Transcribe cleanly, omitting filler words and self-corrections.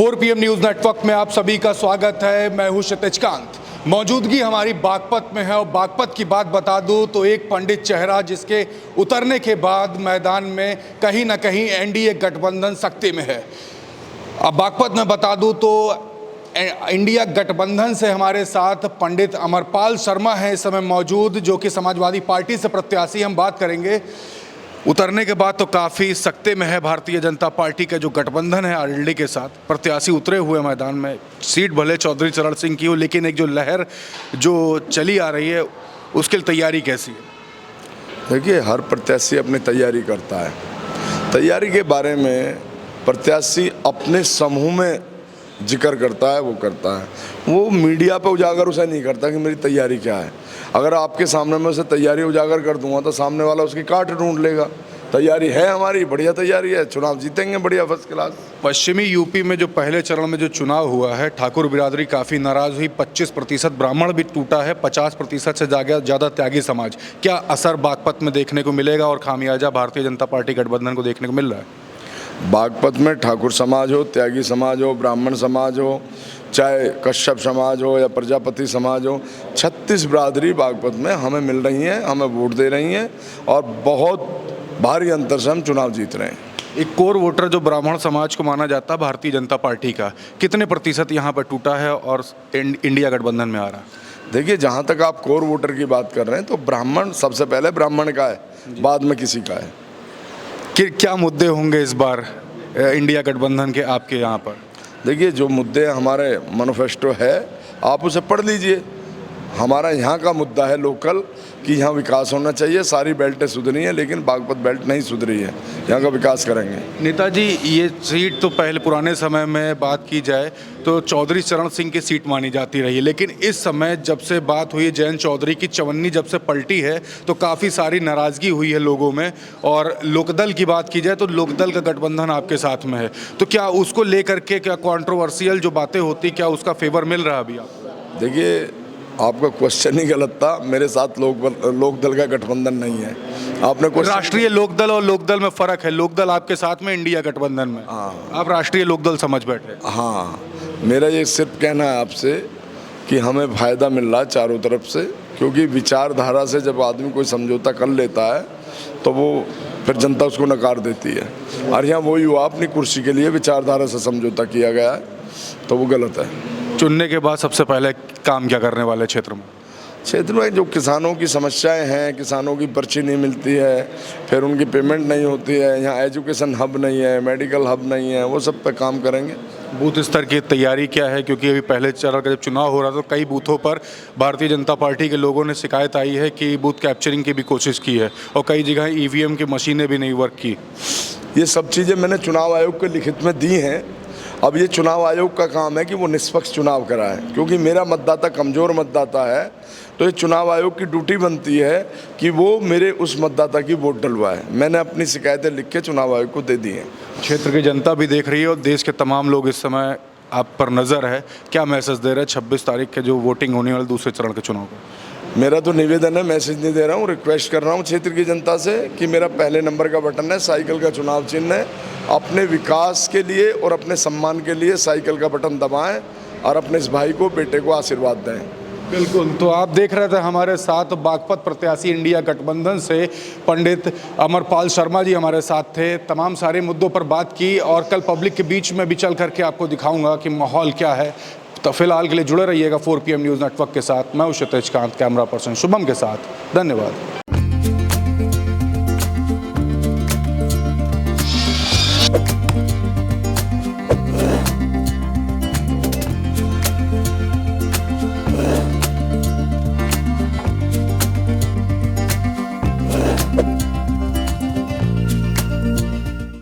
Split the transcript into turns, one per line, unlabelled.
4 PM news network में आप सभी का स्वागत है। मैं हूं क्षितिज कांत। मौजूदगी हमारी बागपत में है और बागपत की बात बता दूं तो एक पंडित चेहरा जिसके उतरने के बाद मैदान में कहीं ना कहीं एनडीए गठबंधन सख्ती में है। अब बागपत में बता दूं तो इंडिया गठबंधन से हमारे साथ पंडित अमरपाल शर्मा हैं इस समय मौजूद, जो कि समाजवादी पार्टी से प्रत्याशी। हम बात करेंगे उतरने के बाद तो काफ़ी सख्ते में है भारतीय जनता पार्टी का जो गठबंधन है आरएलडी के साथ। प्रत्याशी उतरे हुए मैदान में, सीट भले चौधरी चरण सिंह की हो, लेकिन एक जो लहर जो चली आ रही है उसके लिए तैयारी कैसी है?
देखिए, हर प्रत्याशी अपनी तैयारी करता है। तैयारी के बारे में प्रत्याशी अपने समूह में जिक्र करता है, वो करता है। वो मीडिया पे उजागर उसे नहीं करता कि मेरी तैयारी क्या है। अगर आपके सामने मैं उसे तैयारी उजागर कर दूंगा तो सामने वाला उसकी काट ढूंढ लेगा। तैयारी है हमारी, बढ़िया तैयारी है, चुनाव जीतेंगे बढ़िया फर्स्ट क्लास।
पश्चिमी यूपी में जो पहले चरण में जो चुनाव हुआ है, ठाकुर बिरादरी काफ़ी नाराज़ हुई। 25% ब्राह्मण भी टूटा है, 50% से ज़्यादा त्यागी समाज। क्या असर बागपत में देखने को मिलेगा और खामियाजा भारतीय जनता पार्टी गठबंधन को देखने को मिल रहा है?
बागपत में ठाकुर समाज हो, त्यागी समाज हो, ब्राह्मण समाज हो, चाहे कश्यप समाज हो या प्रजापति समाज हो, 36 बिरादरी बागपत में हमें मिल रही हैं, हमें वोट दे रही हैं और बहुत भारी अंतर से हम चुनाव जीत रहे हैं।
एक कोर वोटर जो ब्राह्मण समाज को माना जाता है भारतीय जनता पार्टी का, कितने प्रतिशत यहाँ पर टूटा है और इंडिया गठबंधन में आ रहा है?
देखिए, जहाँ तक आप कोर वोटर की बात कर रहे हैं तो ब्राह्मण सबसे पहले ब्राह्मण का है, बाद में किसी का है।
क्या मुद्दे होंगे इस बार इंडिया गठबंधन के आपके यहाँ पर?
देखिए, जो मुद्दे हमारे मैनिफेस्टो है आप उसे पढ़ लीजिए। हमारा यहाँ का मुद्दा है लोकल कि यहाँ विकास होना चाहिए। सारी बेल्टें सुधरी हैं लेकिन बागपत बेल्ट नहीं सुधरी है, यहाँ का विकास करेंगे।
नेताजी, ये सीट तो पहले पुराने समय में बात की जाए तो चौधरी चरण सिंह की सीट मानी जाती रही है, लेकिन इस समय जब से बात हुई जयंत चौधरी की चवन्नी जब से पलटी है तो काफ़ी सारी नाराज़गी हुई है लोगों में। और लोकदल की बात की जाए तो लोकदल का गठबंधन आपके साथ में है, तो क्या उसको लेकर के क्या कंट्रोवर्शियल जो बातें होती, क्या उसका फेवर मिल रहा है अभी आपको?
देखिए, आपका क्वेश्चन ही गलत था। मेरे साथ लोकदल का गठबंधन नहीं है। आपने
राष्ट्रीय लोकदल और लोकदल में फ़र्क है। लोकदल आपके साथ में, इंडिया गठबंधन में।
हाँ,
आप राष्ट्रीय लोकदल समझ बैठे।
हाँ, मेरा ये सिर्फ कहना है आपसे कि हमें फ़ायदा मिल रहा है चारों तरफ से, क्योंकि विचारधारा से जब आदमी कोई समझौता कर लेता है तो वो फिर जनता उसको नकार देती है। और यहाँ वही हुआ, अपनी कुर्सी के लिए विचारधारा से समझौता किया गया है, तो वो गलत है।
चुनने के बाद सबसे पहले काम क्या करने वाले क्षेत्र में?
क्षेत्र में जो किसानों की समस्याएं हैं, किसानों की पर्ची नहीं मिलती है, फिर उनकी पेमेंट नहीं होती है, यहाँ एजुकेशन हब नहीं है, मेडिकल हब नहीं है, वो सब पे काम करेंगे।
बूथ स्तर की तैयारी क्या है? क्योंकि अभी पहले चरण का जब चुनाव हो रहा था तो कई बूथों पर भारतीय जनता पार्टी के लोगों ने शिकायत आई है कि बूथ कैप्चरिंग की भी कोशिश की है और कई जगह ईवीएम की मशीनें भी नहीं वर्क की।
ये सब चीज़ें मैंने चुनाव आयोग के लिखित में दी हैं। अब ये चुनाव आयोग का काम है कि वो निष्पक्ष चुनाव कराए, क्योंकि मेरा मतदाता कमज़ोर मतदाता है, तो ये चुनाव आयोग की ड्यूटी बनती है कि वो मेरे उस मतदाता की वोट डलवाए। मैंने अपनी शिकायतें लिख के चुनाव आयोग को दे दी हैं।
क्षेत्र की जनता भी देख रही है और देश के तमाम लोग इस समय आप पर नज़र है, क्या मैसेज दे रहे हैं 26 तारीख के जो वोटिंग होने वाले दूसरे चरण के चुनाव को?
मेरा तो निवेदन है, मैसेज नहीं दे रहा हूँ, रिक्वेस्ट कर रहा हूँ क्षेत्र की जनता से कि मेरा पहले नंबर का बटन है, साइकिल का चुनाव चिन्ह है। अपने विकास के लिए और अपने सम्मान के लिए साइकिल का बटन दबाएं और अपने इस भाई को, बेटे को आशीर्वाद दें।
बिल्कुल। तो आप देख रहे थे हमारे साथ बागपत प्रत्याशी इंडिया गठबंधन से पंडित अमरपाल शर्मा जी हमारे साथ थे। तमाम सारे मुद्दों पर बात की और कल पब्लिक के बीच में भी चल करके आपको दिखाऊंगा कि माहौल क्या है। तो फिलहाल के लिए जुड़े रहिएगा 4 PM न्यूज़ नेटवर्क के साथ। मैं हूं क्षितिज कांत, कैमरा पर्सन शुभम के साथ। धन्यवाद।